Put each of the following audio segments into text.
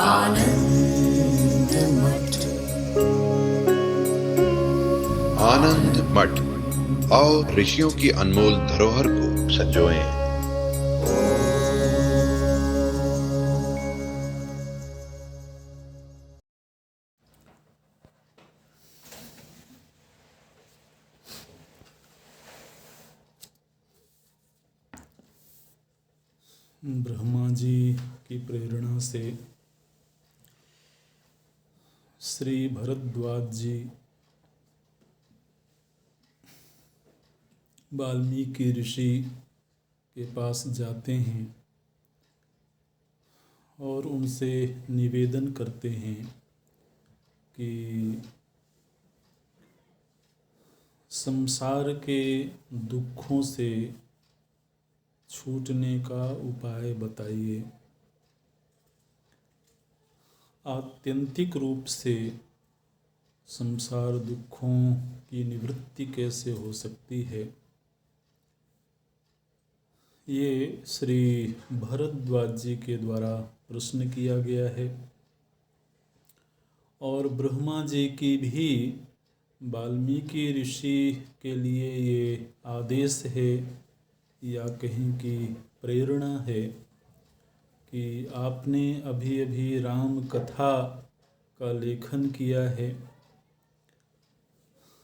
आनंद मठ। आनंद मठ और ऋषियों की अनमोल धरोहर को संजोएं। ब्रह्मा जी की प्रेरणा से श्री भरद्वाज जी वाल्मीकि ऋषि के पास जाते हैं और उनसे निवेदन करते हैं कि संसार के दुखों से छूटने का उपाय बताइए। आत्यंतिक रूप से संसार दुखों की निवृत्ति कैसे हो सकती है, ये श्री भरद्वाज जी के द्वारा प्रश्न किया गया है। और ब्रह्मा जी की भी वाल्मीकि ऋषि के लिए ये आदेश है या कहीं की प्रेरणा है कि आपने अभी अभी राम कथा का लेखन किया है,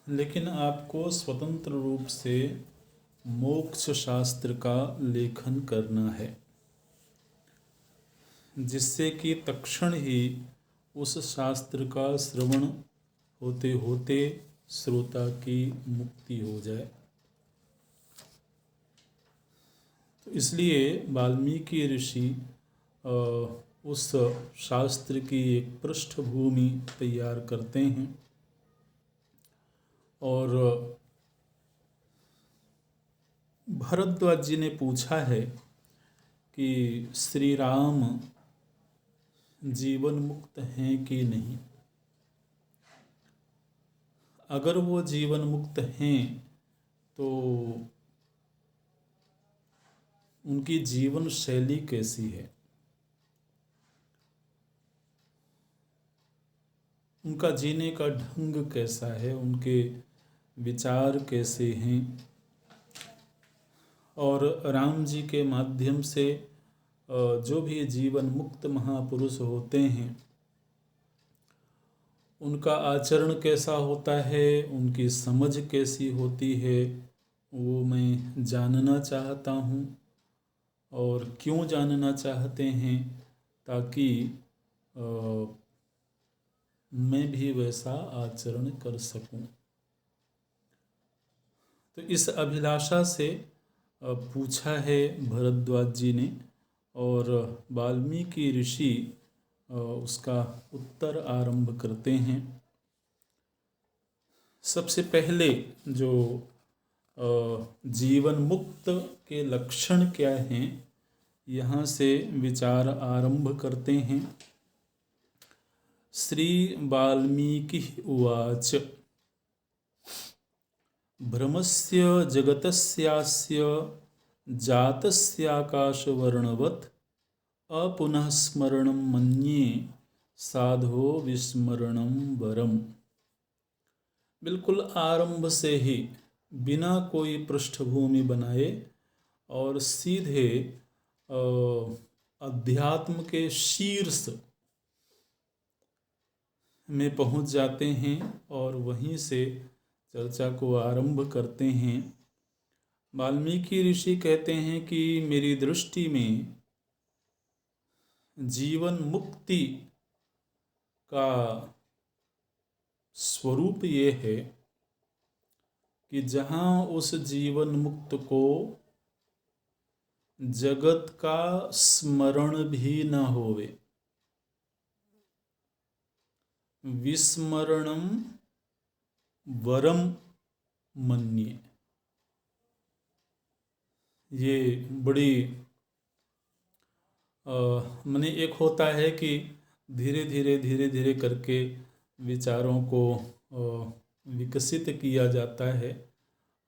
लेकिन आपको स्वतंत्र रूप से मोक्ष शास्त्र का लेखन करना है, जिससे कि तत्क्षण ही उस शास्त्र का श्रवण होते होते श्रोता की मुक्ति हो जाए। तो इसलिए वाल्मीकि ऋषि उस शास्त्र की एक पृष्ठभूमि तैयार करते हैं और भरद्वाज जी ने पूछा है कि श्री राम जीवन मुक्त हैं कि नहीं। अगर वो जीवन मुक्त हैं तो उनकी जीवन शैली कैसी है, उनका जीने का ढंग कैसा है, उनके विचार कैसे हैं। और राम जी के माध्यम से जो भी जीवन मुक्त महापुरुष होते हैं उनका आचरण कैसा होता है, उनकी समझ कैसी होती है, वो मैं जानना चाहता हूँ। और क्यों जानना चाहते हैं, ताकि मैं भी वैसा आचरण कर सकूं। तो इस अभिलाषा से पूछा है भरद्वाज जी ने, और वाल्मीकि ऋषि उसका उत्तर आरंभ करते हैं। सबसे पहले जो जीवन मुक्त के लक्षण क्या हैं, यहाँ से विचार आरंभ करते हैं। श्री वाल्मीकि उवाच भ्रमस्य जगतस्यास्य जातस्याकाशवर्णवत् अपुनः स्मरणं मन्ये साधो विस्मरणं वरम। बिल्कुल आरंभ से ही बिना कोई पृष्ठभूमि बनाए और सीधे अध्यात्म के शीर्ष में पहुंच जाते हैं और वहीं से चर्चा को आरंभ करते हैं। वाल्मीकि ऋषि कहते हैं कि मेरी दृष्टि में जीवन मुक्ति का स्वरूप ये है कि जहाँ उस जीवन मुक्त को जगत का स्मरण भी न होवे, विस्मरणम वरम मन्ये। ये बड़ी माने एक होता है कि धीरे धीरे करके विचारों को विकसित किया जाता है,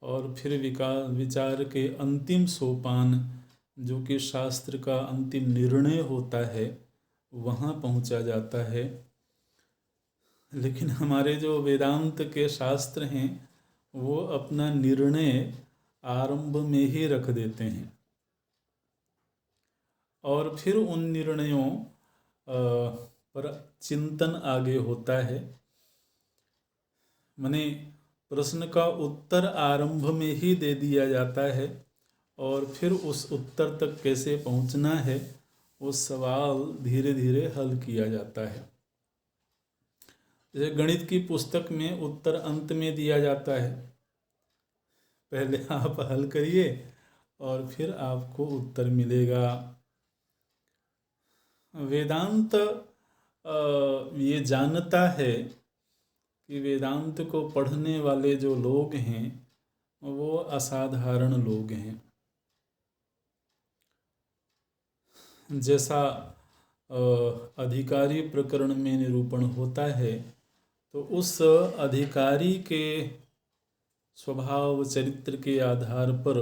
और फिर विचार के अंतिम सोपान जो कि शास्त्र का अंतिम निर्णय होता है, वहाँ पहुँचा जाता है। लेकिन हमारे जो वेदांत के शास्त्र हैं वो अपना निर्णय आरंभ में ही रख देते हैं और फिर उन निर्णयों पर चिंतन आगे होता है। माने प्रश्न का उत्तर आरंभ में ही दे दिया जाता है और फिर उस उत्तर तक कैसे पहुंचना है वो सवाल धीरे धीरे हल किया जाता है। जैसे गणित की पुस्तक में उत्तर अंत में दिया जाता है, पहले आप हल करिए और फिर आपको उत्तर मिलेगा। वेदांत ये जानता है कि वेदांत को पढ़ने वाले जो लोग हैं वो असाधारण लोग हैं। जैसा अधिकारी प्रकरण में निरूपण होता है तो उस अधिकारी के स्वभाव चरित्र के आधार पर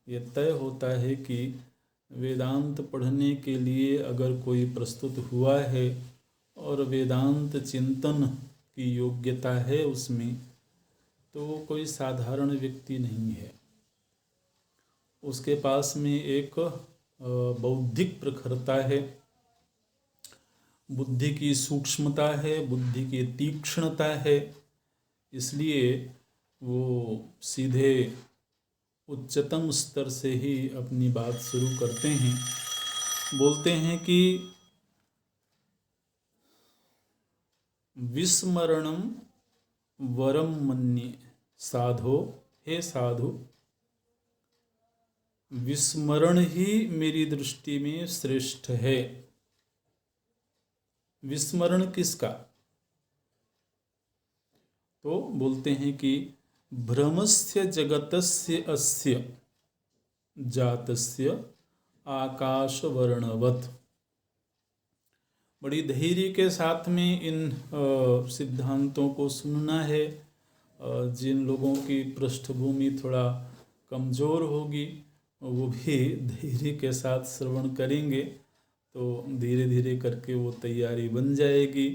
यह तय होता है कि वेदांत पढ़ने के लिए अगर कोई प्रस्तुत हुआ है और वेदांत चिंतन की योग्यता है उसमें, तो वो कोई साधारण व्यक्ति नहीं है। उसके पास में एक बौद्धिक प्रखरता है, बुद्धि की सूक्ष्मता है, बुद्धि की तीक्ष्णता है। इसलिए वो सीधे उच्चतम स्तर से ही अपनी बात शुरू करते हैं। बोलते हैं कि विस्मरणम वरम मन्ये साधो, हे साधु, विस्मरण ही मेरी दृष्टि में श्रेष्ठ है। विस्मरण किसका? तो बोलते हैं कि भ्रमस्य जगतस्य अस्य जातस्य आकाशवर्णवत्। बड़ी धैर्य के साथ में इन सिद्धांतों को सुनना है। जिन लोगों की पृष्ठभूमि थोड़ा कमज़ोर होगी वो भी धैर्य के साथ श्रवण करेंगे तो धीरे धीरे करके वो तैयारी बन जाएगी।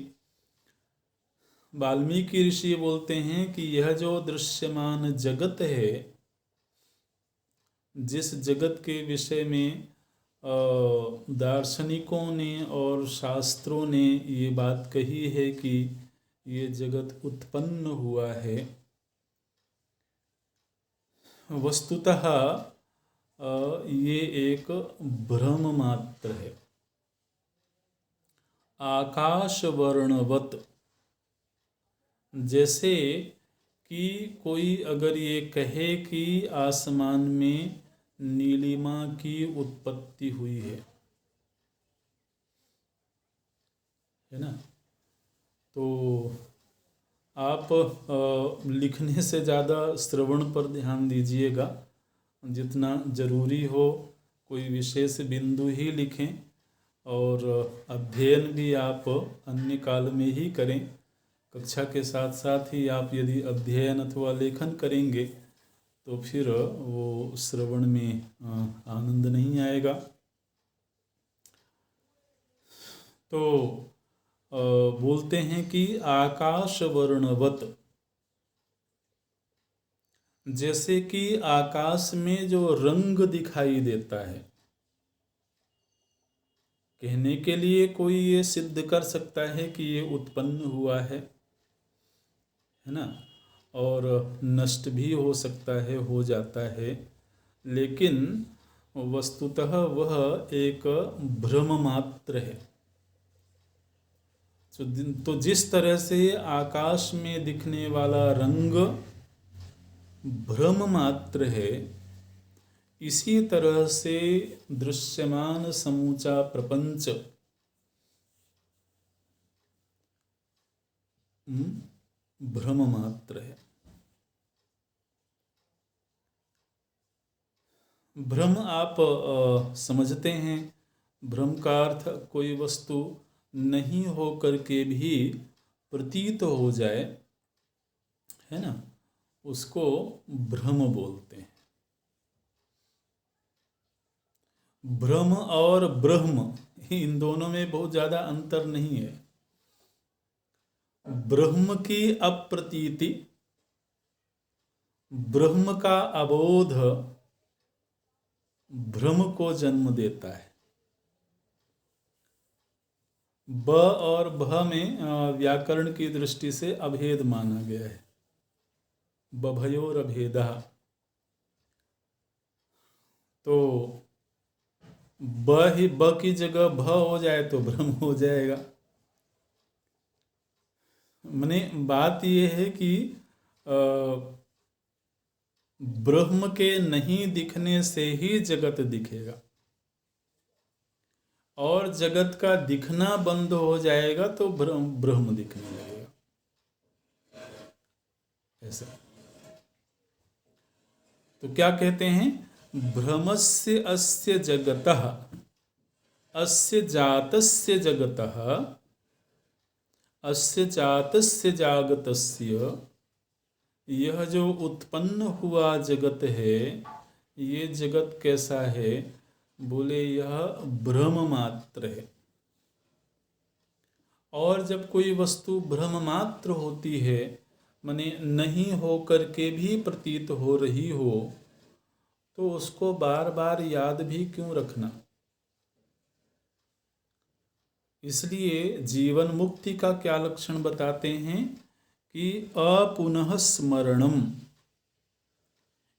वाल्मीकि ऋषि बोलते हैं कि यह जो दृश्यमान जगत है, जिस जगत के विषय में दार्शनिकों ने और शास्त्रों ने ये बात कही है कि ये जगत उत्पन्न हुआ है, वस्तुतः ये एक भ्रम मात्र है। आकाश वर्णवत, जैसे कि कोई अगर ये कहे कि आसमान में नीलिमा की उत्पत्ति हुई है ना, तो आप लिखने से ज़्यादा श्रवण पर ध्यान दीजिएगा। जितना ज़रूरी हो कोई विशेष बिंदु ही लिखें और अध्ययन भी आप अन्य काल में ही करें। कक्षा के साथ साथ ही आप यदि अध्ययन अथवा लेखन करेंगे तो फिर वो श्रवण में आनंद नहीं आएगा। तो बोलते हैं कि आकाश वर्णवत, जैसे कि आकाश में जो रंग दिखाई देता है, कहने के लिए कोई ये सिद्ध कर सकता है कि ये उत्पन्न हुआ है ना, और नष्ट भी हो सकता है, हो जाता है, लेकिन वस्तुतः वह एक भ्रम मात्र है। तो जिस तरह से आकाश में दिखने वाला रंग भ्रम मात्र है, इसी तरह से दृश्यमान समूचा प्रपंच भ्रम मात्र है। भ्रम आप समझते हैं, भ्रम का अर्थ कोई वस्तु नहीं हो करके भी प्रतीत हो जाए, है ना, उसको भ्रम बोलते हैं। भ्रम और ब्रह्म, इन दोनों में बहुत ज़्यादा अंतर नहीं है। ब्रह्म की अप्रतीति, ब्रह्म का अबोध भ्रम को जन्म देता है। ब और भ में व्याकरण की दृष्टि से अभेद माना गया है, बभयोर अभेदः। तो ब की जगह भ हो जाए तो भ्रम हो जाएगा। माने बात यह है कि ब्रह्म के नहीं दिखने से ही जगत दिखेगा, और जगत का दिखना बंद हो जाएगा तो ब्रह्म दिखने लगेगा। ऐसा तो क्या कहते हैं, भ्रमस्य अस्य जगतः, अस्य जातस्य जगतः, अस्य जातस्य जागतस्य, यह जो उत्पन्न हुआ जगत है, ये जगत कैसा है? बोले यह भ्रम मात्र है। और जब कोई वस्तु भ्रम मात्र होती है, माने नहीं हो करके भी प्रतीत हो रही हो, तो उसको बार बार याद भी क्यों रखना? इसलिए जीवन मुक्ति का क्या लक्षण बताते हैं कि अपुनः स्मरणम।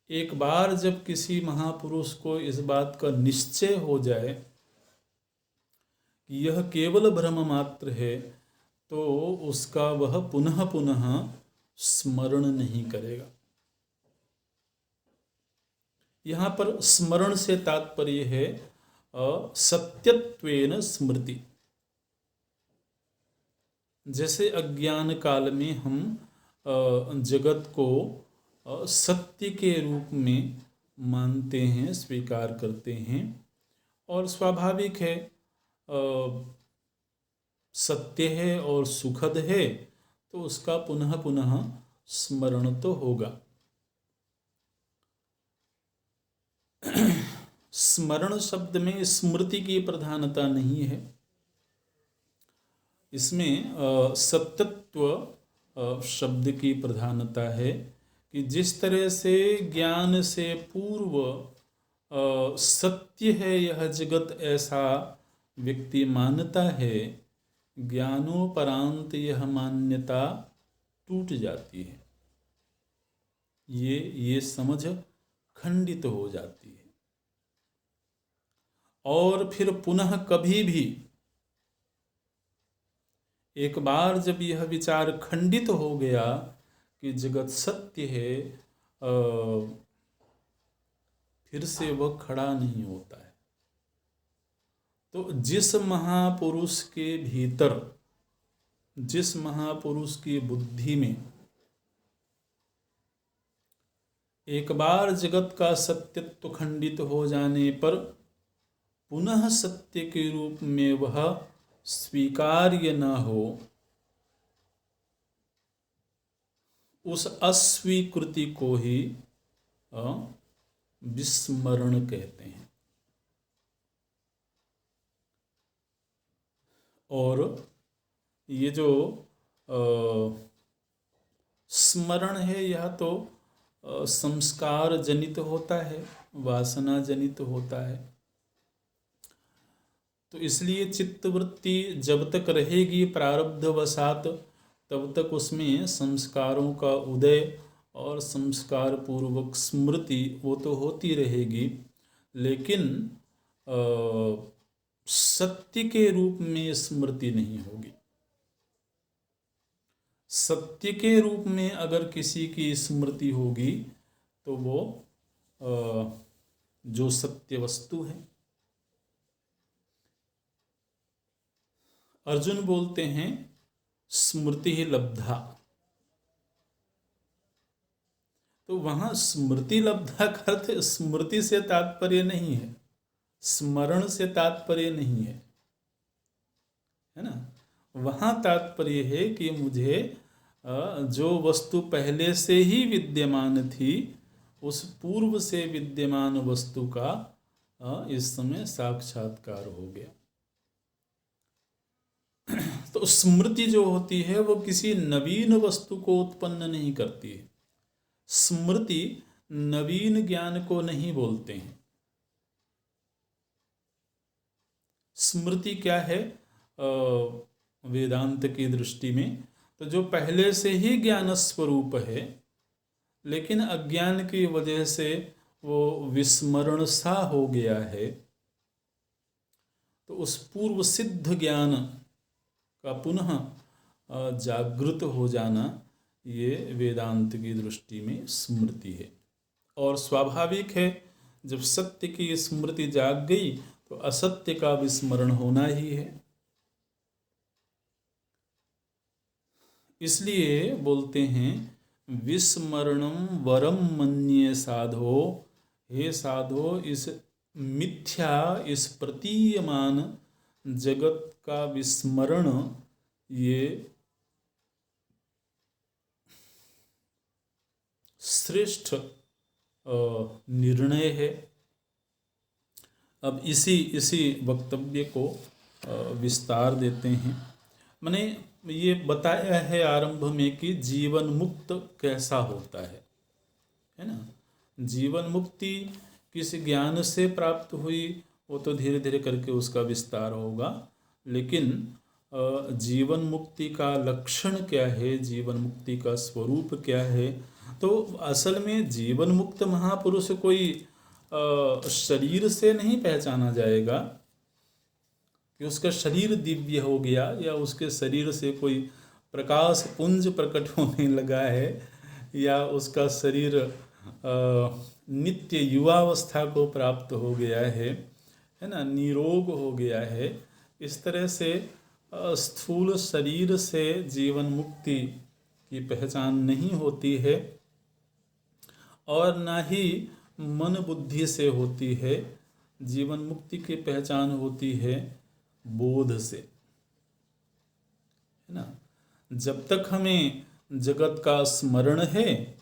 एक बार जब किसी महापुरुष को इस बात का निश्चय हो जाए कि यह केवल भ्रम मात्र है, तो उसका वह पुनः पुनः स्मरण नहीं करेगा। यहाँ पर स्मरण से तात्पर्य है सत्यत्वेन स्मृति। जैसे अज्ञान काल में हम जगत को सत्य के रूप में मानते हैं, स्वीकार करते हैं, और स्वाभाविक है, सत्य है और सुखद है, तो उसका पुनः पुनः स्मरण तो होगा। स्मरण शब्द में स्मृति की प्रधानता नहीं है, इसमें सत्यत्व शब्द की प्रधानता है कि जिस तरह से ज्ञान से पूर्व सत्य है यह जगत, ऐसा व्यक्ति मानता है, ज्ञानोपरांत यह मान्यता टूट जाती है, ये समझ खंडित हो जाती है। और फिर पुनः कभी भी, एक बार जब यह विचार खंडित हो गया कि जगत सत्य है, फिर से वह खड़ा नहीं होता है। तो जिस महापुरुष के भीतर, जिस महापुरुष की बुद्धि में एक बार जगत का सत्यत्व खंडित हो जाने पर पुनः सत्य के रूप में वह स्वीकार्य न हो, उस अस्वीकृति को ही विस्मरण कहते हैं। और ये जो स्मरण है, यह तो संस्कार जनित होता है, वासना जनित होता है। तो इसलिए चित्तवृत्ति जब तक रहेगी प्रारब्धवशात, तब तक उसमें संस्कारों का उदय और संस्कार पूर्वक स्मृति वो तो होती रहेगी, लेकिन सत्य के रूप में स्मृति नहीं होगी। सत्य के रूप में अगर किसी की स्मृति होगी तो वो जो सत्य वस्तु है। अर्जुन बोलते हैं स्मृति ही लब्धा, तो वहां स्मृति लब्धा का अर्थ स्मृति से तात्पर्य नहीं है, स्मरण से तात्पर्य नहीं है, है ना। वहां तात्पर्य है कि मुझे जो वस्तु पहले से ही विद्यमान थी, उस पूर्व से विद्यमान वस्तु का इस समय साक्षात्कार हो गया। तो स्मृति जो होती है वो किसी नवीन वस्तु को उत्पन्न नहीं करती है। स्मृति नवीन ज्ञान को नहीं बोलते हैं। स्मृति क्या है वेदांत की दृष्टि में? तो जो पहले से ही ज्ञान स्वरूप है लेकिन अज्ञान की वजह से वो विस्मरण सा हो गया है, तो उस पूर्व सिद्ध ज्ञान का पुनः जागृत हो जाना, ये वेदांत की दृष्टि में स्मृति है। और स्वाभाविक है, जब सत्य की स्मृति जाग गई तो असत्य का विस्मरण होना ही है। इसलिए बोलते हैं विस्मरणम वरम मन्ये साधो, हे साधो इस मिथ्या, इस प्रतीयमान जगत का विस्मरण ये श्रेष्ठ निर्णय है। अब इसी वक्तव्य को विस्तार देते हैं। मैंने ये बताया है आरंभ में कि जीवन मुक्त कैसा होता है ना। जीवन मुक्ति किस ज्ञान से प्राप्त हुई वो तो धीरे धीरे करके उसका विस्तार होगा, लेकिन जीवन मुक्ति का लक्षण क्या है, जीवन मुक्ति का स्वरूप क्या है? तो असल में जीवन मुक्त महापुरुष कोई शरीर से नहीं पहचाना जाएगा कि उसका शरीर दिव्य हो गया या उसके शरीर से कोई प्रकाश पुंज प्रकट होने लगा है या उसका शरीर नित्य युवावस्था को प्राप्त हो गया है ना, निरोग हो गया है। इस तरह से स्थूल शरीर से जीवन मुक्ति की पहचान नहीं होती है और ना ही मन बुद्धि से होती है। जीवन मुक्ति की पहचान होती है बोध से, है ना। जब तक हमें जगत का स्मरण है,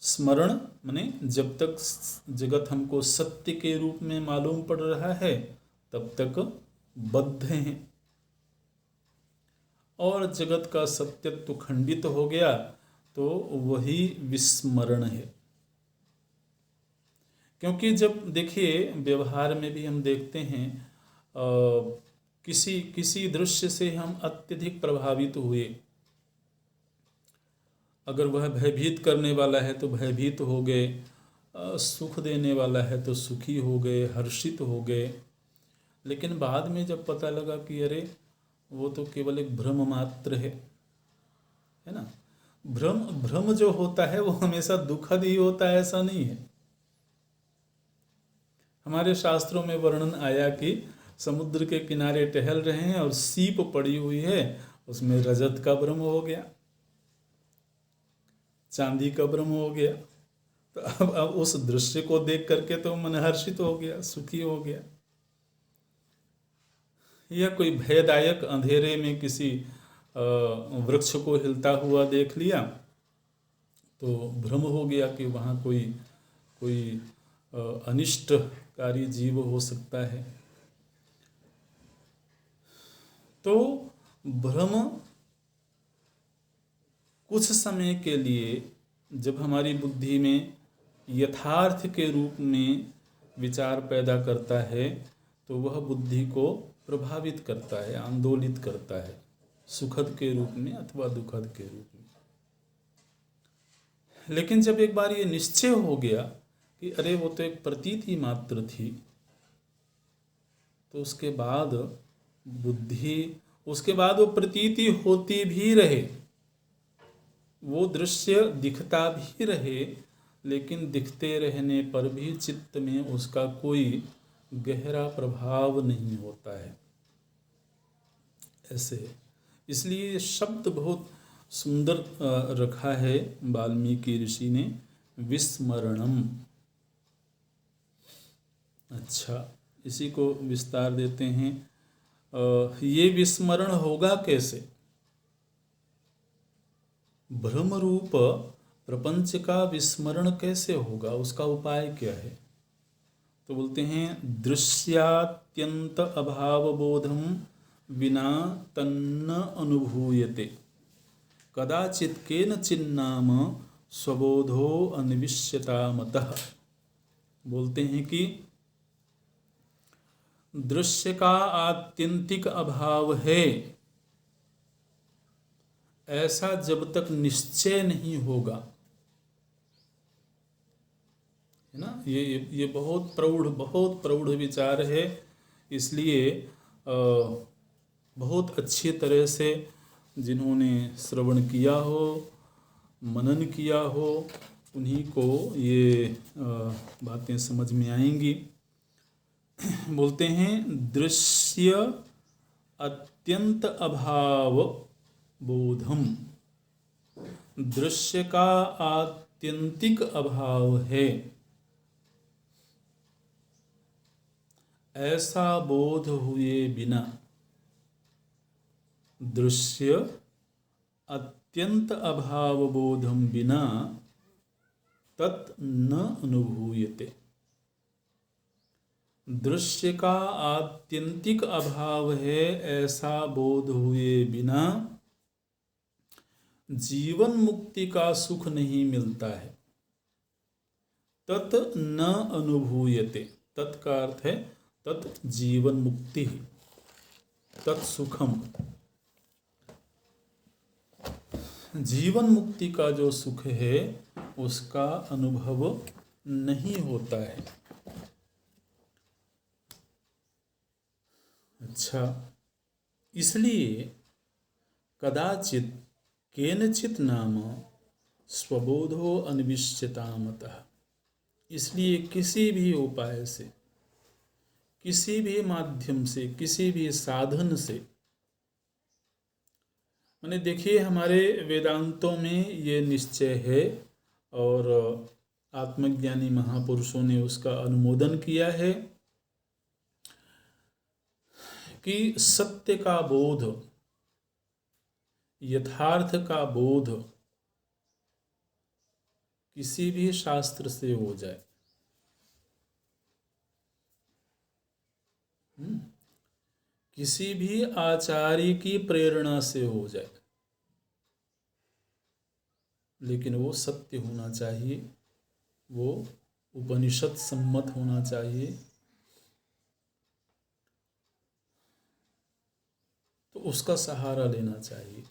स्मरण माने जब तक जगत हमको सत्य के रूप में मालूम पड़ रहा है तब तक बद्ध हैं, और जगत का सत्यत्व खंडित हो गया तो वही विस्मरण है। क्योंकि जब देखिए व्यवहार में भी हम देखते हैं किसी दृश्य से हम अत्यधिक प्रभावित हुए, अगर वह भयभीत करने वाला है तो भयभीत हो गए, सुख देने वाला है तो सुखी हो गए, हर्षित हो गए। लेकिन बाद में जब पता लगा कि अरे वो तो केवल एक भ्रम मात्र है ना। भ्रम जो होता है वो हमेशा दुखद ही होता है, ऐसा नहीं है। हमारे शास्त्रों में वर्णन आया कि समुद्र के किनारे टहल रहे हैं और सीप पड़ी हुई है, उसमें रजत का भ्रम हो गया, चांदी का भ्रम हो गया। तो अब उस दृश्य को देख करके तो मन हर्षित हो गया, सुखी हो गया। या कोई भयदायक अंधेरे में किसी वृक्ष को हिलता हुआ देख लिया तो भ्रम हो गया कि वहाँ कोई अनिष्टकारी जीव हो सकता है। तो भ्रम कुछ समय के लिए जब हमारी बुद्धि में यथार्थ के रूप में विचार पैदा करता है तो वह बुद्धि को प्रभावित करता है, आंदोलित करता है, सुखद के रूप में अथवा दुखद के रूप में। लेकिन जब एक बार ये निश्चय हो गया कि अरे वो तो एक प्रतीति मात्र थी, तो उसके बाद वो प्रतीति होती भी रहे, वो दृश्य दिखता भी रहे, लेकिन दिखते रहने पर भी चित्त में उसका कोई गहरा प्रभाव नहीं होता है। ऐसे इसलिए शब्द बहुत सुंदर रखा है वाल्मीकि ऋषि ने, विस्मरणम। अच्छा, इसी को विस्तार देते हैं। ये विस्मरण होगा कैसे? भ्रम रूप प्रपंच का विस्मरण कैसे होगा, उसका उपाय क्या है? तो बोलते हैं दृश्यात्यंत अभाव बोधम विना तन्न अनुभूयते कदाचित केन चिन्नाम स्वबोधो अन्विष्यतामतः। बोलते हैं कि दृश्य का आत्यंतिक अभाव है, ऐसा जब तक निश्चय नहीं होगा, है ना। ये बहुत प्रौढ़ विचार है। इसलिए बहुत अच्छी तरह से जिन्होंने श्रवण किया हो, मनन किया हो, उन्हीं को ये बातें समझ में आएंगी। बोलते हैं दृश्य अत्यंत अभाव बोधम, दृश्य का आत्यंतिक अभाव है, ऐसा बोध हुए बिना, दृश्य अत्यंत अभाव बोधम बिना तत् न अनुभूयते। दृश्य का आत्यंतिक अभाव है, ऐसा बोध हुए बिना जीवन मुक्ति का सुख नहीं मिलता है। तत् न अनुभूयते, तत् का अर्थ है तत् जीवन मुक्ति, तत्सुखम, जीवन मुक्ति का जो सुख है उसका अनुभव नहीं होता है। अच्छा, इसलिए कदाचित केनचित नाम स्वबोधो अन्विष्यतामतः, इसलिए किसी भी उपाय से, किसी भी माध्यम से, किसी भी साधन से, मैंने देखिए हमारे वेदांतों में ये निश्चय है और आत्मज्ञानी महापुरुषों ने उसका अनुमोदन किया है कि सत्य का बोध, यथार्थ का बोध किसी भी शास्त्र से हो जाए, किसी भी आचार्य की प्रेरणा से हो जाए, लेकिन वो सत्य होना चाहिए, वो उपनिषद सम्मत होना चाहिए। तो उसका सहारा लेना चाहिए।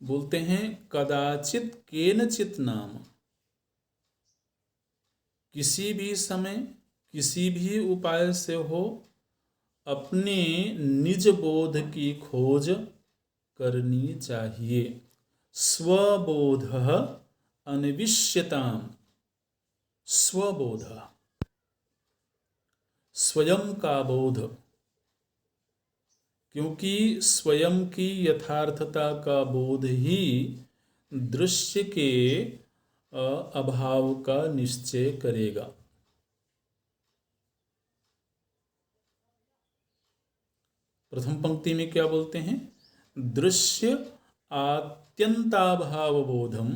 बोलते हैं कदाचित केनचित नाम, किसी भी समय, किसी भी उपाय से हो, अपने निज बोध की खोज करनी चाहिए। स्वबोध अन्विष्यताम, स्वबोध, स्वयं का बोध, क्योंकि स्वयं की यथार्थता का बोध ही दृश्य के अभाव का निश्चय करेगा। प्रथम पंक्ति में क्या बोलते हैं? दृश्य आत्यंताभाव बोधम,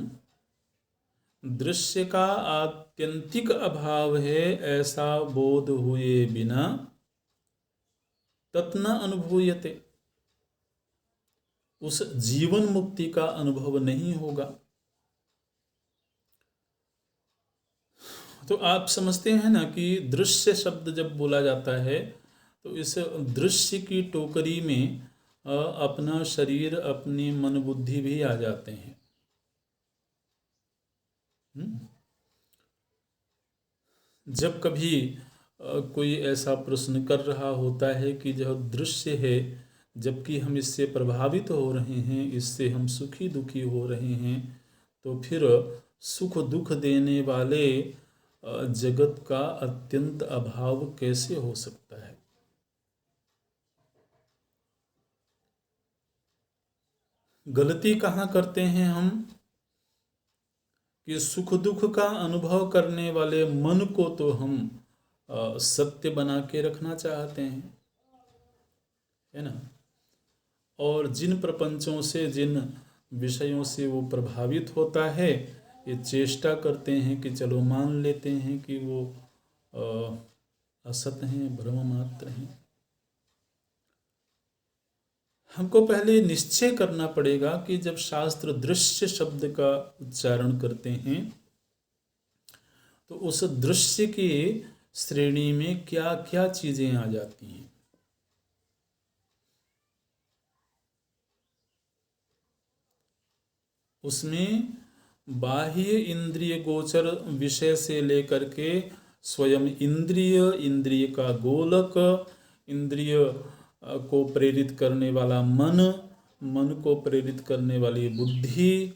दृश्य का आत्यंतिक अभाव है ऐसा बोध हुए बिना तत् न अनुभूयते, उस जीवन मुक्ति का अनुभव नहीं होगा। तो आप समझते हैं ना कि दृश्य शब्द जब बोला जाता है तो इस दृश्य की टोकरी में अपना शरीर, अपनी मन बुद्धि भी आ जाते हैं। जब कभी कोई ऐसा प्रश्न कर रहा होता है कि जो दृश्य है, जबकि हम इससे प्रभावित हो रहे हैं, इससे हम सुखी दुखी हो रहे हैं, तो फिर सुख दुख देने वाले जगत का अत्यंत अभाव कैसे हो सकता है? गलती कहाँ करते हैं हम कि सुख दुख का अनुभव करने वाले मन को तो हम सत्य बना के रखना चाहते हैं, है ना। और जिन प्रपंचों से, जिन विषयों से वो प्रभावित होता है, ये चेष्टा करते हैं कि चलो मान लेते हैं कि वो असत हैं, ब्रह्म मात्र हैं। हमको पहले निश्चय करना पड़ेगा कि जब शास्त्र दृश्य शब्द का उच्चारण करते हैं तो उस दृश्य की श्रेणी में क्या क्या चीजें आ जाती हैं। उसमें बाह्य इंद्रिय गोचर विषय से लेकर के स्वयं इंद्रिय, इंद्रिय का गोलक, इंद्रिय को प्रेरित करने वाला मन, मन को प्रेरित करने वाली बुद्धि,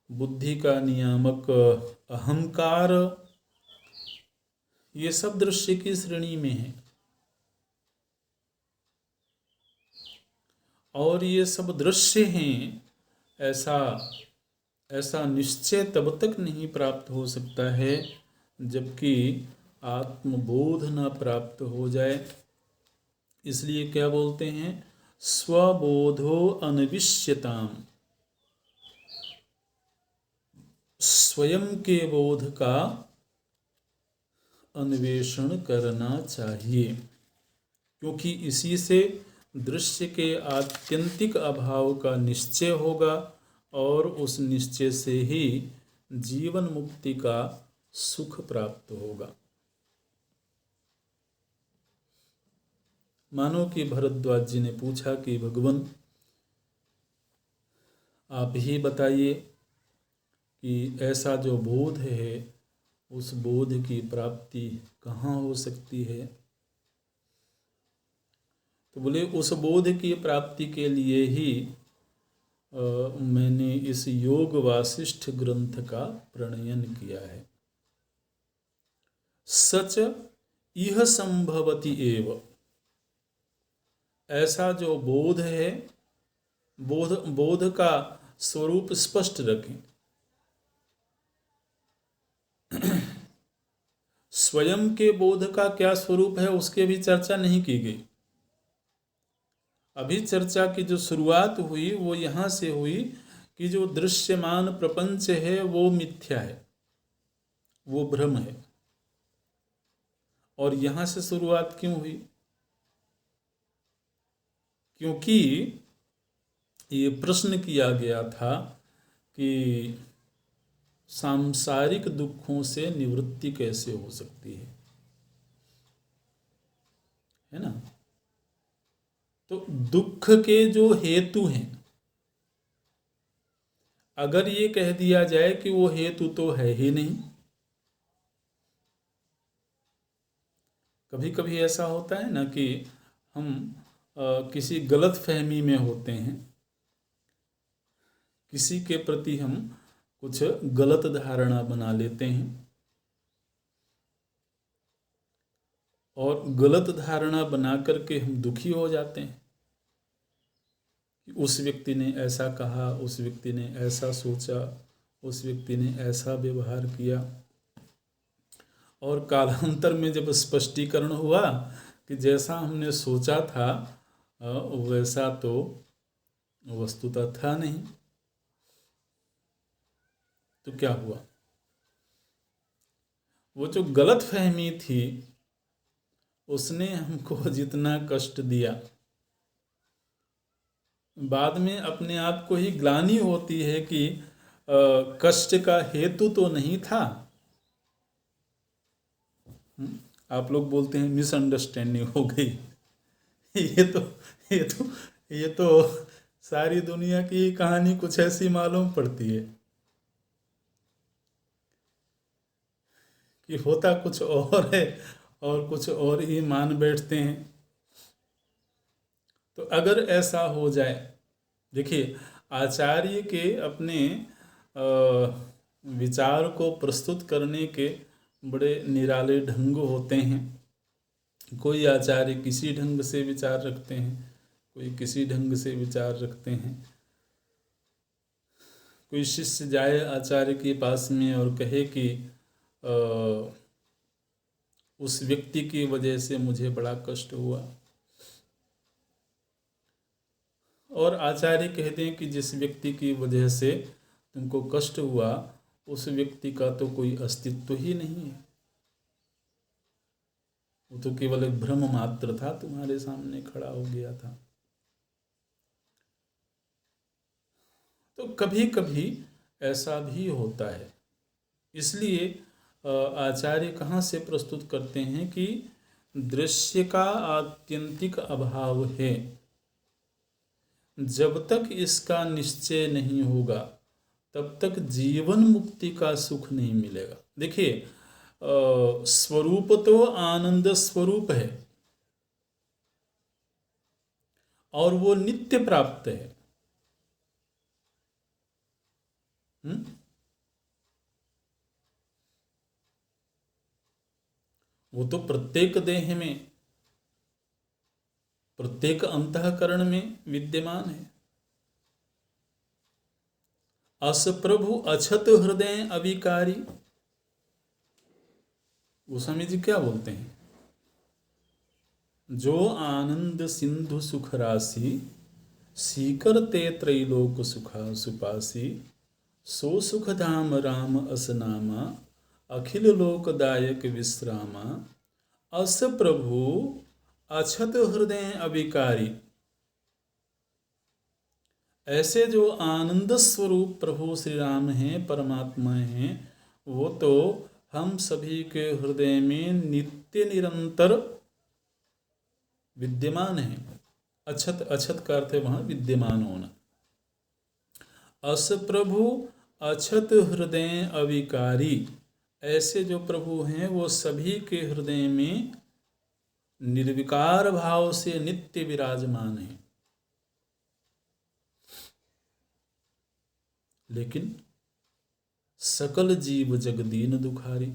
बुद्धि का नियामक अहंकार, ये सब दृश्य की श्रेणी में है। और ये सब दृश्य हैं, ऐसा निश्चय तब तक नहीं प्राप्त हो सकता है जबकि आत्मबोध न प्राप्त हो जाए। इसलिए क्या बोलते हैं, स्वबोधो अनविष्यताम, स्वयं के बोध का अन्वेषण करना चाहिए, क्योंकि इसी से दृश्य के आत्यंतिक अभाव का निश्चय होगा और उस निश्चय से ही जीवन मुक्ति का सुख प्राप्त होगा। मानो कि भरद्वाज जी ने पूछा कि भगवान आप ही बताइए कि ऐसा जो बोध है उस बोध की प्राप्ति कहाँ हो सकती है। तो बोले उस बोध की प्राप्ति के लिए ही मैंने इस योग वासिष्ठ ग्रंथ का प्रणयन किया है। सच यह संभवति एव, ऐसा जो बोध है, बोध का स्वरूप स्पष्ट रखें। स्वयं के बोध का क्या स्वरूप है उसकी भी चर्चा नहीं की गई। अभी चर्चा की जो शुरुआत हुई वो यहाँ से हुई कि जो दृश्यमान प्रपंच है वो मिथ्या है, वो भ्रम है। और यहाँ से शुरुआत क्यों हुई? क्योंकि ये प्रश्न किया गया था कि सांसारिक दुखों से निवृत्ति कैसे हो सकती है ना। तो दुख के जो हेतु हैं, अगर ये कह दिया जाए कि वो हेतु तो है ही नहीं, कभी कभी ऐसा होता है ना कि हम किसी गलत फहमी में होते हैं, किसी के प्रति हम कुछ गलत धारणा बना लेते हैं और गलत धारणा बना करके हम दुखी हो जाते हैं। उस व्यक्ति ने ऐसा कहा, उस व्यक्ति ने ऐसा सोचा, उस व्यक्ति ने ऐसा व्यवहार किया। और कालांतर में जब स्पष्टीकरण हुआ कि जैसा हमने सोचा था वैसा तो वस्तुतः था नहीं, तो क्या हुआ? वो जो गलत फहमी थी उसने हमको जितना कष्ट दिया, बाद में अपने आप को ही ग्लानि होती है कि कष्ट का हेतु तो नहीं था। आप लोग बोलते हैं मिसअंडरस्टैंडिंग हो गई। ये तो सारी दुनिया की कहानी कुछ ऐसी मालूम पड़ती है कि होता कुछ और है और कुछ और ही मान बैठते हैं। तो अगर ऐसा हो जाए, देखिए आचार्य के अपने विचार को प्रस्तुत करने के बड़े निराले ढंग होते हैं। कोई आचार्य किसी ढंग से विचार रखते हैं, कोई किसी ढंग से विचार रखते हैं। कोई शिष्य जाए आचार्य के पास में और कहे कि उस व्यक्ति की वजह से मुझे बड़ा कष्ट हुआ, और आचार्य कहते हैं कि जिस व्यक्ति की वजह से तुमको कष्ट हुआ उस व्यक्ति का तो कोई अस्तित्व ही नहीं है। वो तो केवल एक भ्रम मात्र था, तुम्हारे सामने खड़ा हो गया था। तो कभी कभी ऐसा भी होता है। इसलिए आचार्य कहाँ से प्रस्तुत करते हैं कि दृश्य का आत्यंतिक अभाव है। जब तक इसका निश्चय नहीं होगा तब तक जीवन मुक्ति का सुख नहीं मिलेगा। देखिए, स्वरूप तो आनंद स्वरूप है और वो नित्य प्राप्त है। वो तो प्रत्येक देह में, प्रत्येक अंतःकरण में विद्यमान है। अस प्रभु अछत हृदय अविकारी, गोस्वामी जी क्या बोलते हैं? जो आनंद सिंधु सुख राशि, सीकर ते त्रैलोक सुखा सुपासी, सो सुख धाम राम अस नामा, अखिल लोकदायक विश्रामा, अस प्रभु अछत हृदय अविकारी। ऐसे जो आनंद स्वरूप प्रभु श्री राम हैं, परमात्मा हैं, वो तो हम सभी के हृदय में नित्य निरंतर विद्यमान है। अछत, अछत का अर्थ है वहां विद्यमान होना। अस प्रभु अछत हृदय अविकारी, ऐसे जो प्रभु हैं वो सभी के हृदय में निर्विकार भाव से नित्य विराजमान है। लेकिन सकल जीव जगदीन दुखारी,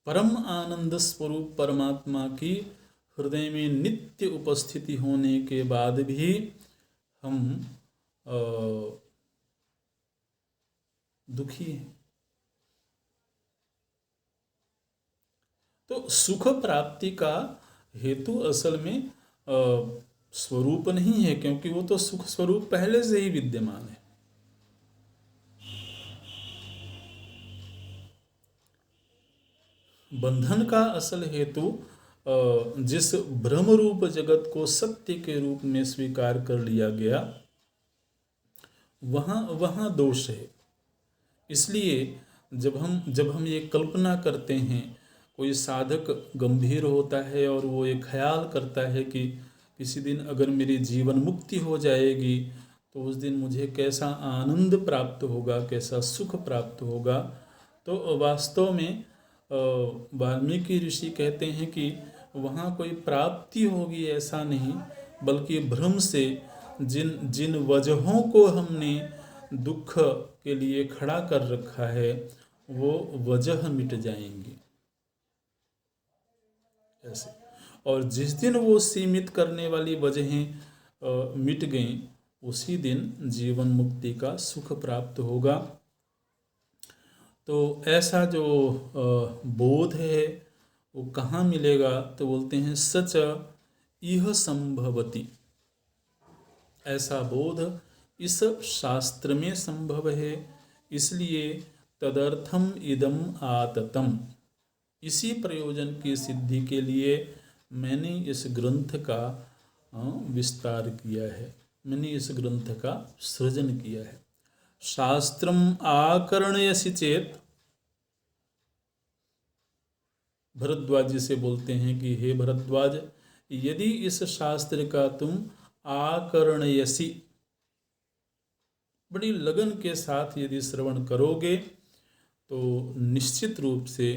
परम आनंद स्वरूप परमात्मा की हृदय में नित्य उपस्थिति होने के बाद भी हम दुखी हैं। तो सुख प्राप्ति का हेतु असल में स्वरूप नहीं है, क्योंकि वो तो सुख स्वरूप पहले से ही विद्यमान है। बंधन का असल हेतु जिस भ्रम रूप जगत को सत्य के रूप में स्वीकार कर लिया गया, वहाँ दोष है। इसलिए जब हम ये कल्पना करते हैं, कोई साधक गंभीर होता है और वो ये ख्याल करता है कि किसी दिन अगर मेरी जीवन मुक्ति हो जाएगी तो उस दिन मुझे कैसा आनंद प्राप्त होगा, कैसा सुख प्राप्त होगा। तो वास्तव में वाल्मीकि ऋषि कहते हैं कि वहाँ कोई प्राप्ति होगी ऐसा नहीं, बल्कि भ्रम से जिन वजहों को हमने दुख के लिए खड़ा कर रखा है वो वजह मिट जाएंगी ऐसे। और जिस दिन वो सीमित करने वाली वजहें मिट गईं, उसी दिन जीवन मुक्ति का सुख प्राप्त होगा। तो ऐसा जो बोध है वो कहाँ मिलेगा? तो बोलते हैं सच इह संभवति, ऐसा बोध इस शास्त्र में संभव है, इसलिए तदर्थम इदम आततम, इसी प्रयोजन की सिद्धि के लिए मैंने इस ग्रंथ का विस्तार किया है, मैंने इस ग्रंथ का सृजन किया है। शास्त्रम आकर्णयसि चेत, भरद्वाज जी से बोलते हैं कि हे भरद्वाज, यदि इस शास्त्र का तुम आकर्णयसि, बड़ी लगन के साथ यदि श्रवण करोगे तो निश्चित रूप से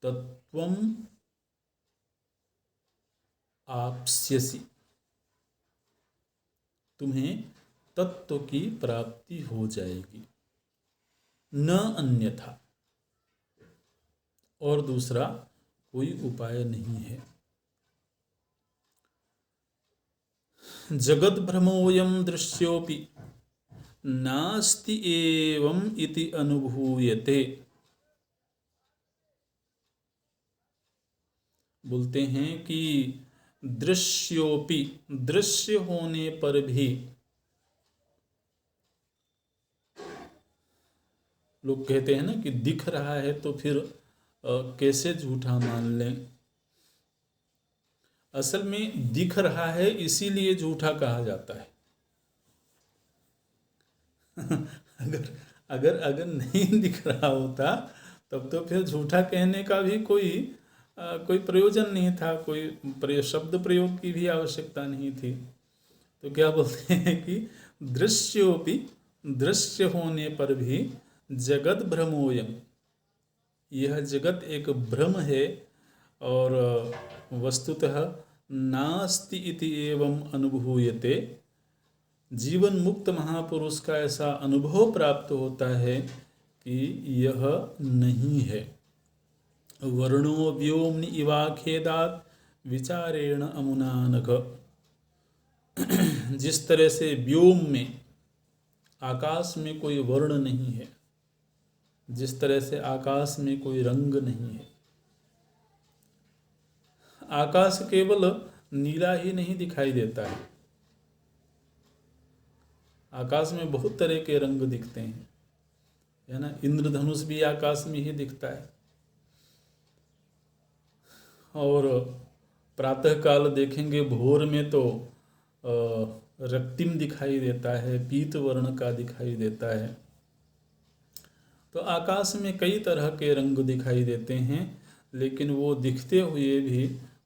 तत्वम आप्स्यसि, तुम्हें तत्व की प्राप्ति हो जाएगी, न अन्यथा, और दूसरा कोई उपाय नहीं है। जगद भ्रमोयम दृश्योपि नास्ति एवं इति अनुभूयते, बोलते हैं कि दृश्योपि, दृश्य होने पर भी, लोग कहते हैं ना कि दिख रहा है तो फिर कैसे झूठा मान लें। असल में दिख रहा है इसीलिए झूठा कहा जाता है। अगर अगर अगर नहीं दिख रहा होता तब तो फिर झूठा कहने का भी कोई प्रयोजन नहीं था, कोई शब्द प्रयोग की भी आवश्यकता नहीं थी। तो क्या बोलते हैं कि दृश्योपि, दृश्य होने पर भी जगत भ्रमोयम, यह जगत एक भ्रम है और वस्तुतः नास्ति इति एवं अनुभूयते। जीवन मुक्त महापुरुष का ऐसा अनुभव प्राप्त होता है कि यह नहीं है। वर्णो व्योम्नि इवाखेदात विचारेण अमुनानघ। जिस तरह से व्योम में, आकाश में कोई वर्ण नहीं है, जिस तरह से आकाश में कोई रंग नहीं है। आकाश केवल नीला ही नहीं दिखाई देता है, आकाश में बहुत तरह के रंग दिखते हैं, है ना। इंद्रधनुष भी आकाश में ही दिखता है। और प्रातःकाल देखेंगे भोर में तो रक्तिम दिखाई देता है, पीत वर्ण का दिखाई देता है। तो आकाश में कई तरह के रंग दिखाई देते हैं, लेकिन वो दिखते हुए भी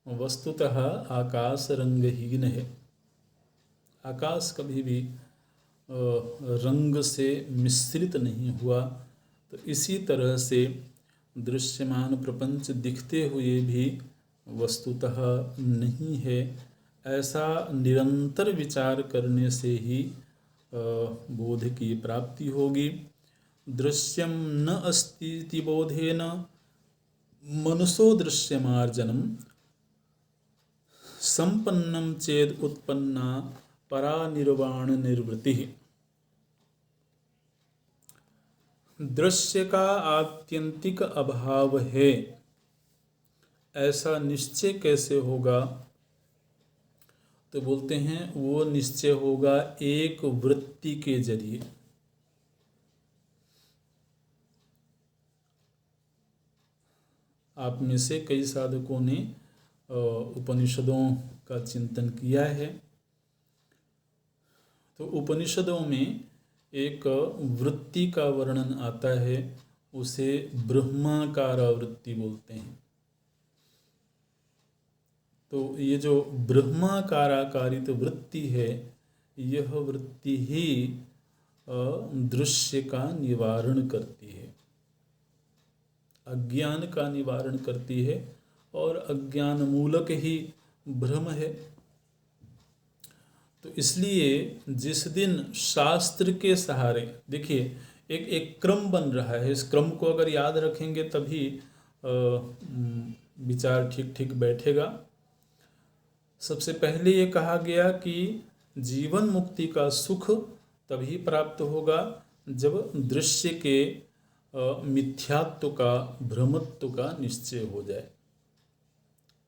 वस्तुतः आकाश रंगहीन है। आकाश कभी भी रंग से मिश्रित नहीं हुआ। तो इसी तरह से दृश्यमान प्रपंच दिखते हुए भी वस्तुतः नहीं है। ऐसा निरंतर विचार करने से ही बोध की प्राप्ति होगी। दृश्यम न अस्ति बोधेन मनसो दृश्यमार्जनम संपन्नम चेद उत्पन्ना परानिर्वाण निर्वृत्ति। दृश्य का आत्यंतिक अभाव है, ऐसा निश्चय कैसे होगा? तो बोलते हैं वो निश्चय होगा एक वृत्ति के जरिए। आप में से कई साधकों ने उपनिषदों का चिंतन किया है। तो उपनिषदों में एक वृत्ति का वर्णन आता है, उसे ब्रह्माकार वृत्ति बोलते हैं। तो ये जो ब्रह्माकाराकारित वृत्ति है, यह वृत्ति ही दृश्य का निवारण करती है, अज्ञान का निवारण करती है, और अज्ञान मूलक ही भ्रम है। तो इसलिए जिस दिन शास्त्र के सहारे, देखिए एक क्रम बन रहा है, इस क्रम को अगर याद रखेंगे तभी विचार ठीक ठीक बैठेगा। सबसे पहले ये कहा गया कि जीवन मुक्ति का सुख तभी प्राप्त होगा जब दृश्य के मिथ्यात्व का, भ्रमत्व का निश्चय हो जाए।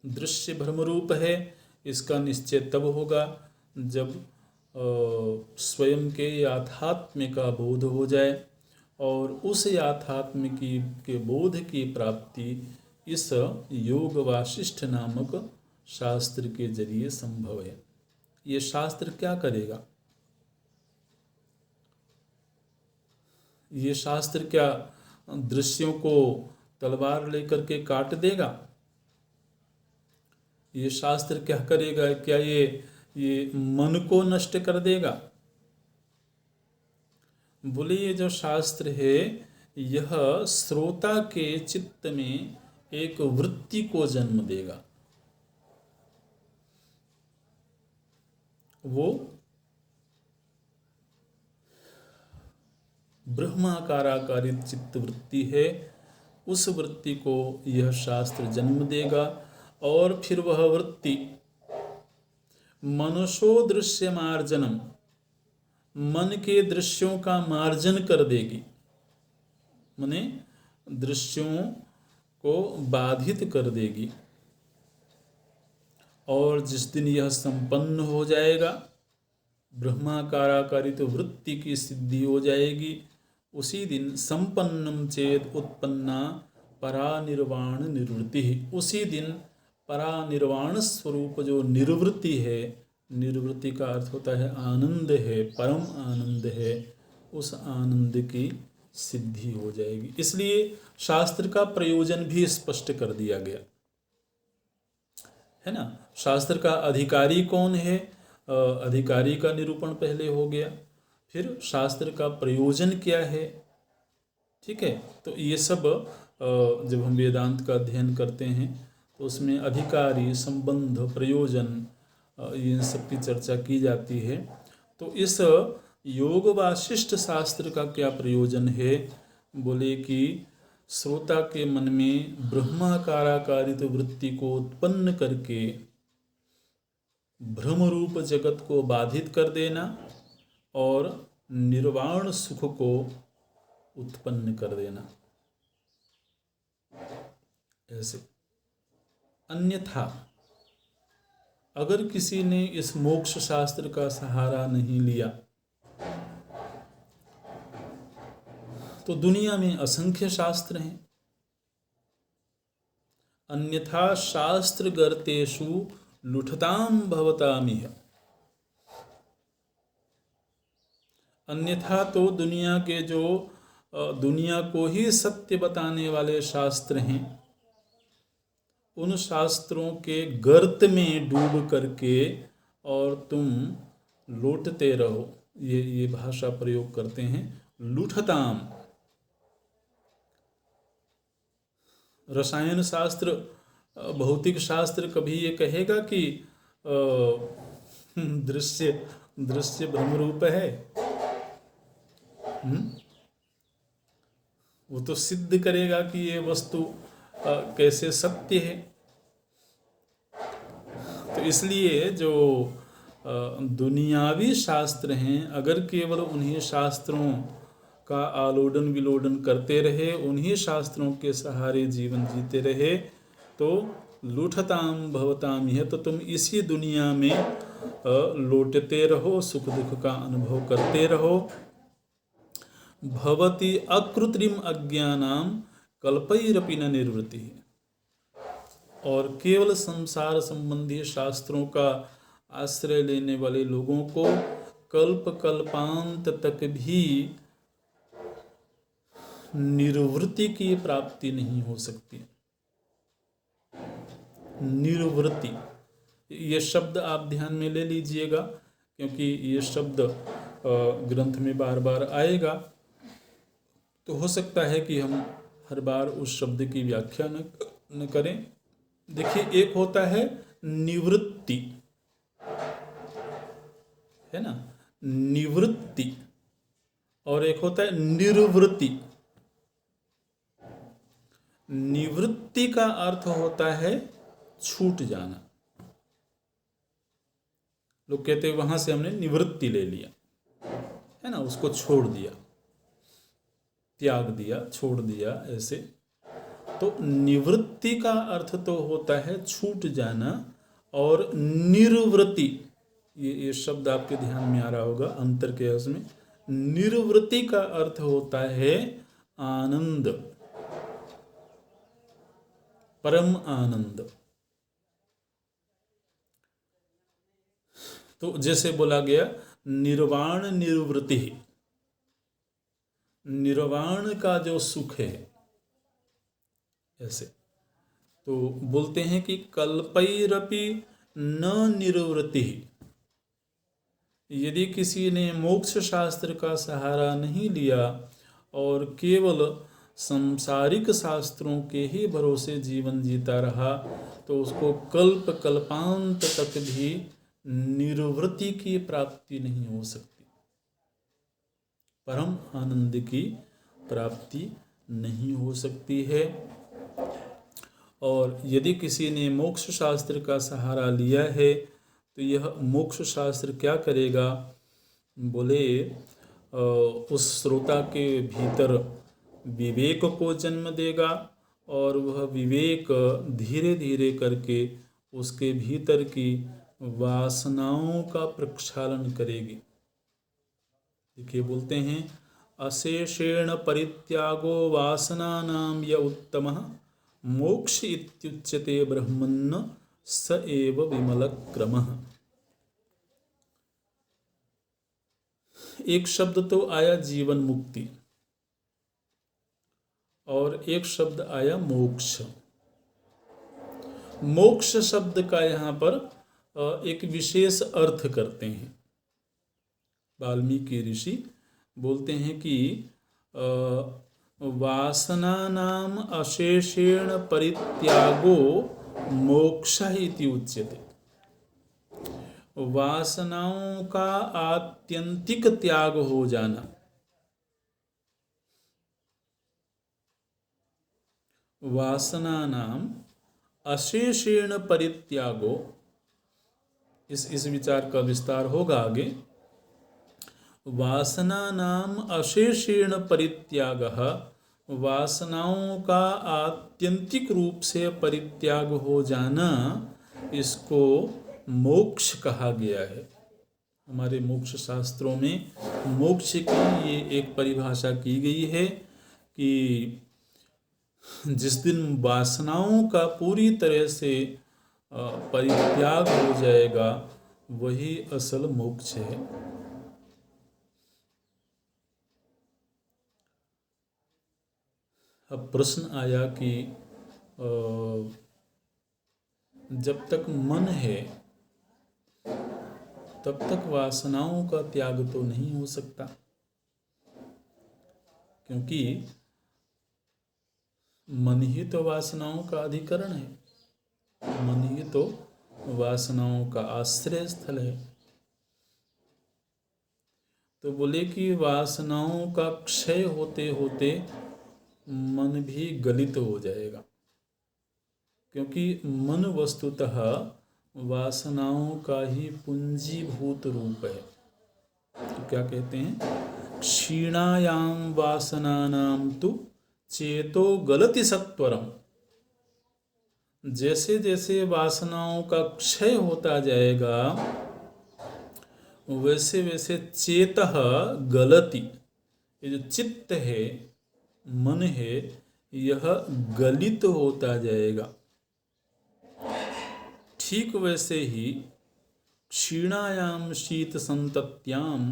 दृश्य भ्रमरूप है, इसका निश्चय तब होगा जब स्वयं के याथात्म्य का बोध हो जाए, और उस याथात्म्य के बोध की प्राप्ति इस योग वासिष्ठ नामक शास्त्र के जरिए संभव है। ये शास्त्र क्या करेगा? ये शास्त्र क्या दृश्यों को तलवार लेकर के काट देगा? ये शास्त्र क्या करेगा? क्या ये मन को नष्ट कर देगा? बोले ये जो शास्त्र है, यह श्रोता के चित्त में एक वृत्ति को जन्म देगा। वो ब्रह्माकाराकारित चित्त वृत्ति है, उस वृत्ति को यह शास्त्र जन्म देगा, और फिर वह वृत्ति मनुष्यो दृश्य मार्जनम, मन के दृश्यों का मार्जन कर देगी, माने दृश्यों को बाधित कर देगी। और जिस दिन यह संपन्न हो जाएगा, ब्रह्माकाराकारित वृत्ति की सिद्धि हो जाएगी, उसी दिन संपन्नम चेद उत्पन्ना परानिर्वाण निवृत्ति। उसी दिन परानिर्वाण स्वरूप जो निवृत्ति है, निवृत्ति का अर्थ होता है आनंद है, परम आनंद है, उस आनंद की सिद्धि हो जाएगी। इसलिए शास्त्र का प्रयोजन भी स्पष्ट कर दिया गया है ना। शास्त्र का अधिकारी कौन है, अधिकारी का निरूपण पहले हो गया, फिर शास्त्र का प्रयोजन क्या है। ठीक है, तो ये सब जब हम वेदांत का अध्ययन करते हैं तो उसमें अधिकारी, संबंध, प्रयोजन, इन सब की चर्चा की जाती है। तो इस योग वासिष्ठ शास्त्र का क्या प्रयोजन है, बोले कि श्रोता के मन में ब्रह्माकाराकारित वृत्ति को उत्पन्न करके भ्रमरूप जगत को बाधित कर देना और निर्वाण सुख को उत्पन्न कर देना। ऐसे अन्यथा अगर किसी ने इस मोक्ष शास्त्र का सहारा नहीं लिया तो दुनिया में असंख्य शास्त्र हैं। अन्यथा शास्त्र गर्तेषु लुठताम भवतामिह। अन्यथा तो दुनिया के जो दुनिया को ही सत्य बताने वाले शास्त्र हैं, उन शास्त्रों के गर्त में डूब करके और तुम लौटते रहो। ये भाषा प्रयोग करते हैं, लुठताम। रसायन शास्त्र, भौतिक शास्त्र कभी ये कहेगा कि दृश्य ब्रह्मरूप है? वो तो सिद्ध करेगा कि ये वस्तु कैसे सत्य है। तो इसलिए जो दुनियावी शास्त्र हैं, अगर केवल उन्हीं शास्त्रों का आलोडन विलोडन करते रहे, उन्हीं शास्त्रों के सहारे जीवन जीते रहे, तो लूठताम भवताम यह, तो तुम इसी दुनिया में लौटते रहो, सुख दुख का अनुभव करते रहो। भवति अकृत्रिम अज्ञानाम कल्पैरपि न निवृत्ति। और केवल संसार संबंधी शास्त्रों का आश्रय लेने वाले लोगों को कल्प कल्पांत तक भी निर्वृत्ति की प्राप्ति नहीं हो सकती। निर्वृत्ति, ये शब्द आप ध्यान में ले लीजिएगा, क्योंकि ये शब्द ग्रंथ में बार बार आएगा। तो हो सकता है कि हम हर बार उस शब्द की व्याख्या न करें। देखिए, एक होता है निवृत्ति, है ना, निवृत्ति, और एक होता है निर्वृत्ति। निवृत्ति का अर्थ होता है छूट जाना। लोग कहते हैं वहां से हमने निवृत्ति ले लिया, है ना, उसको छोड़ दिया, त्याग दिया, छोड़ दिया, ऐसे। तो निवृत्ति का अर्थ तो होता है छूट जाना, और निर्वृत्ति, ये शब्द आपके ध्यान में आ रहा होगा, अंतर क्या है उसमें। निर्वृत्ति का अर्थ होता है आनंद, परम आनंद। तो जैसे बोला गया निर्वाण निर्वृत्ति, निर्वाण का जो सुख है, ऐसे। तो बोलते हैं कि कल्पैरपि न निर्वृत्ति। यदि किसी ने मोक्ष शास्त्र का सहारा नहीं लिया और केवल सांसारिक शास्त्रों के ही भरोसे जीवन जीता रहा, तो उसको कल्प कल्पांत तक भी निर्वृत्ति की प्राप्ति नहीं हो सकती, परम आनंद की प्राप्ति नहीं हो सकती है। और यदि किसी ने मोक्ष शास्त्र का सहारा लिया है तो यह मोक्ष शास्त्र क्या करेगा, बोले उस श्रोता के भीतर विवेक को जन्म देगा, और वह विवेक धीरे धीरे करके उसके भीतर की वासनाओं का प्रक्षालन करेगी। देखिए, बोलते हैं अशेषेण परित्यागो वासनानां य उत्तमः मोक्ष इत्युच्यते ब्रह्मन् स एव विमलक्रमः। एक शब्द तो आया जीवन मुक्ति और एक शब्द आया मोक्ष। मोक्ष शब्द का यहाँ पर एक विशेष अर्थ करते हैं। वाल्मीकि ऋषि बोलते हैं कि वासनानाम अशेषेण परित्यागो मोक्षः इति उच्यते। वासनाओं का आत्यंतिक त्याग हो जाना, वासनानाम अशेषेण परित्यागो, इस विचार का विस्तार होगा आगे। वासनानाम अशेषेण परित्यागः, वासनाओं का आत्यंतिक रूप से परित्याग हो जाना, इसको मोक्ष कहा गया है। हमारे मोक्ष शास्त्रों में मोक्ष की ये एक परिभाषा की गई है कि जिस दिन वासनाओं का पूरी तरह से परित्याग हो जाएगा वही असल मोक्ष है। अब प्रश्न आया कि जब तक मन है तब तक वासनाओं का त्याग तो नहीं हो सकता, क्योंकि मन ही तो वासनाओं का अधिकरण है, मन ही तो वासनाओं का आश्रय स्थल है। तो बोले कि वासनाओं का क्षय होते होते मन भी गलित हो जाएगा, क्योंकि मन वस्तुतः वासनाओं का ही पूंजीभूत रूप है। तो क्या कहते हैं, क्षीणायाम वासनानाम तु चेतो गलति सत्वरम। जैसे जैसे वासनाओं का क्षय होता जाएगा वैसे वैसे चेतः गलति, ये जो चित्त है, मन है, यह गलित होता जाएगा। ठीक वैसे ही क्षीणायाम शीत संतत्याम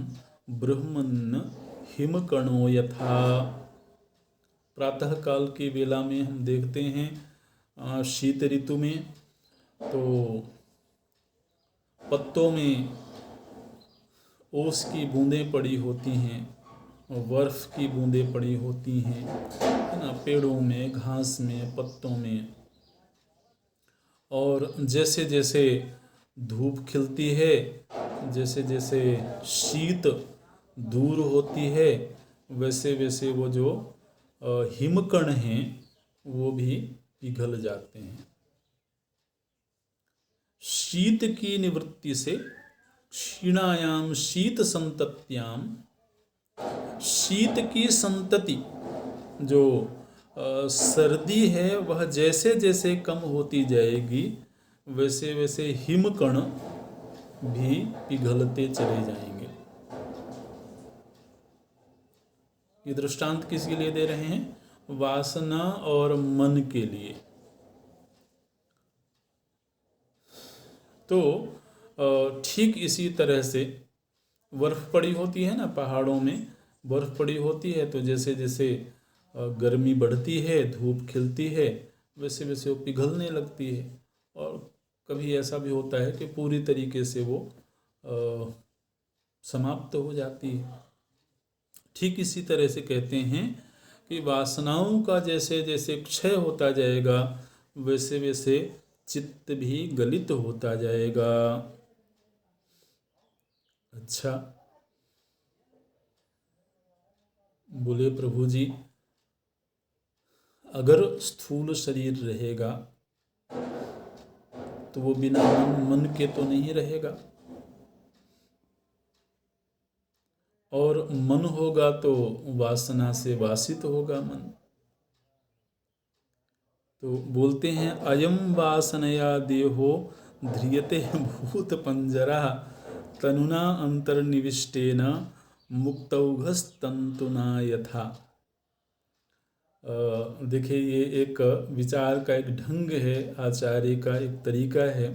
ब्रह्मन् हिमकणो यथा। प्रातः काल की वेला में हम देखते हैं शीत ऋतु में तो पत्तों में ओस की बूंदें पड़ी होती हैं, बर्फ की बूंदें पड़ी होती हैं, है ना, पेड़ों में, घास में, पत्तों में। और जैसे जैसे धूप खिलती है, जैसे जैसे शीत दूर होती है, वैसे वैसे वो जो हिमकण हैं वो भी पिघल जाते हैं। शीत की निवृत्ति से क्षीणायाम शीत संतत्याम, शीत की संतति जो सर्दी है वह जैसे जैसे कम होती जाएगी वैसे वैसे हिमकण भी पिघलते चले जाएंगे। ये दृष्टांत किसके लिए दे रहे हैं, वासना और मन के लिए। तो ठीक इसी तरह से बर्फ पड़ी होती है ना, पहाड़ों में बर्फ पड़ी होती है, तो जैसे जैसे गर्मी बढ़ती है, धूप खिलती है, वैसे वैसे वो पिघलने लगती है। और कभी ऐसा भी होता है कि पूरी तरीके से वो समाप्त हो जाती है। ठीक इसी तरह से कहते हैं कि वासनाओं का जैसे जैसे क्षय होता जाएगा वैसे वैसे चित्त भी गलित होता जाएगा। अच्छा, बोले प्रभु जी, अगर स्थूल शरीर रहेगा तो वो बिना मन के तो नहीं रहेगा, और मन होगा तो वासना से वासित होगा मन। तो बोलते हैं अयम वासनया देहो ध्रियते भूत पंजरा तनुना अंतर्निविष्टेन मुक्तौघस्तंतुना यथा। देखिए ये एक विचार का एक ढंग है, आचार्य का एक तरीका है।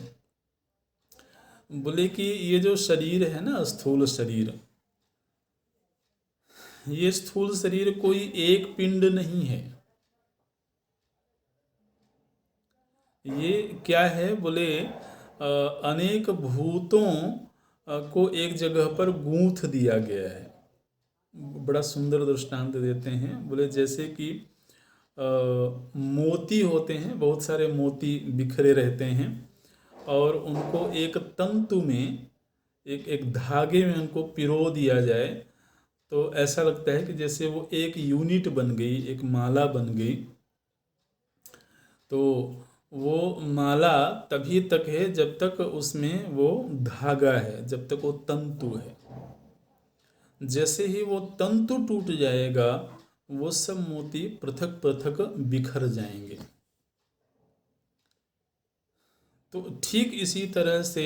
बोले कि ये जो शरीर है ना, स्थूल शरीर, ये स्थूल शरीर कोई एक पिंड नहीं है। ये क्या है बोले, अनेक भूतों को एक जगह पर गूंथ दिया गया है। बड़ा सुंदर दृष्टांत देते हैं। बोले जैसे कि मोती होते हैं, बहुत सारे मोती बिखरे रहते हैं, और उनको एक तंतु में, एक धागे में उनको पिरो दिया जाए, तो ऐसा लगता है कि जैसे वो एक यूनिट बन गई, एक माला बन गई। तो वो माला तभी तक है जब तक उसमें वो धागा है, जब तक वो तंतु है। जैसे ही वो तंतु टूट जाएगा, वो सब मोती पृथक पृथक बिखर जाएंगे। तो ठीक इसी तरह से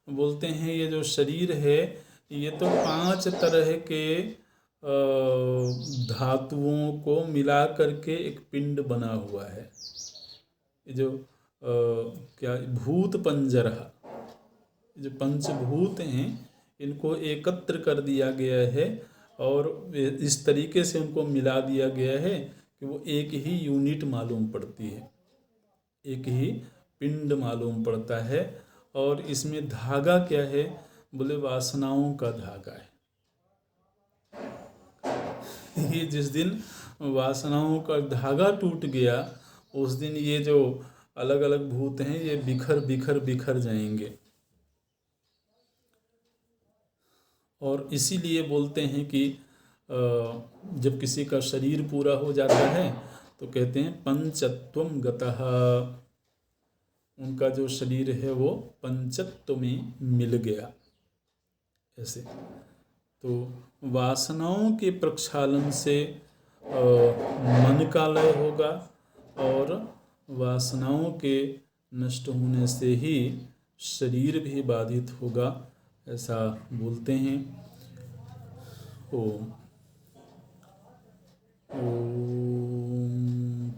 बोलते हैं ये जो शरीर है, ये तो 5 तरह के धातुओं को मिला करके एक पिंड बना हुआ है। ये जो क्या भूत पंजरा, जो पंचभूत हैं, इनको एकत्र कर दिया गया है, और इस तरीके से उनको मिला दिया गया है कि वो एक ही यूनिट मालूम पड़ती है, एक ही पिंड मालूम पड़ता है। और इसमें धागा क्या है बोले, वासनाओं का धागा है। ये जिस दिन वासनाओं का धागा टूट गया, उस दिन ये जो अलग अलग भूत हैं ये बिखर बिखर बिखर जाएंगे। और इसीलिए बोलते हैं कि जब किसी का शरीर पूरा हो जाता है तो कहते हैं पंचत्वम गतः, उनका जो शरीर है वो पंचत्व में मिल गया। ऐसे तो वासनाओं के प्रक्षालन से मन का लय होगा, और वासनाओं के नष्ट होने से ही शरीर भी बाधित होगा, ऐसा बोलते हैं। ओम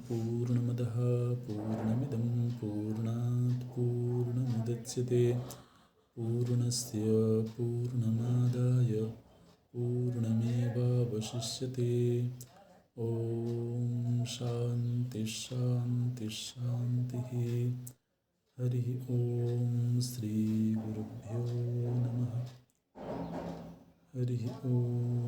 पूर्णमदः पूर्णमिदं पूर्णात् पूर्णमुदच्यते पूर्णस्य पूर्णमादाय पूर्णमेवावशिष्यते। ओम शांति शांति शांतिः। हरि ओम श्री गुरुभ्यो नमः। हरि ओम।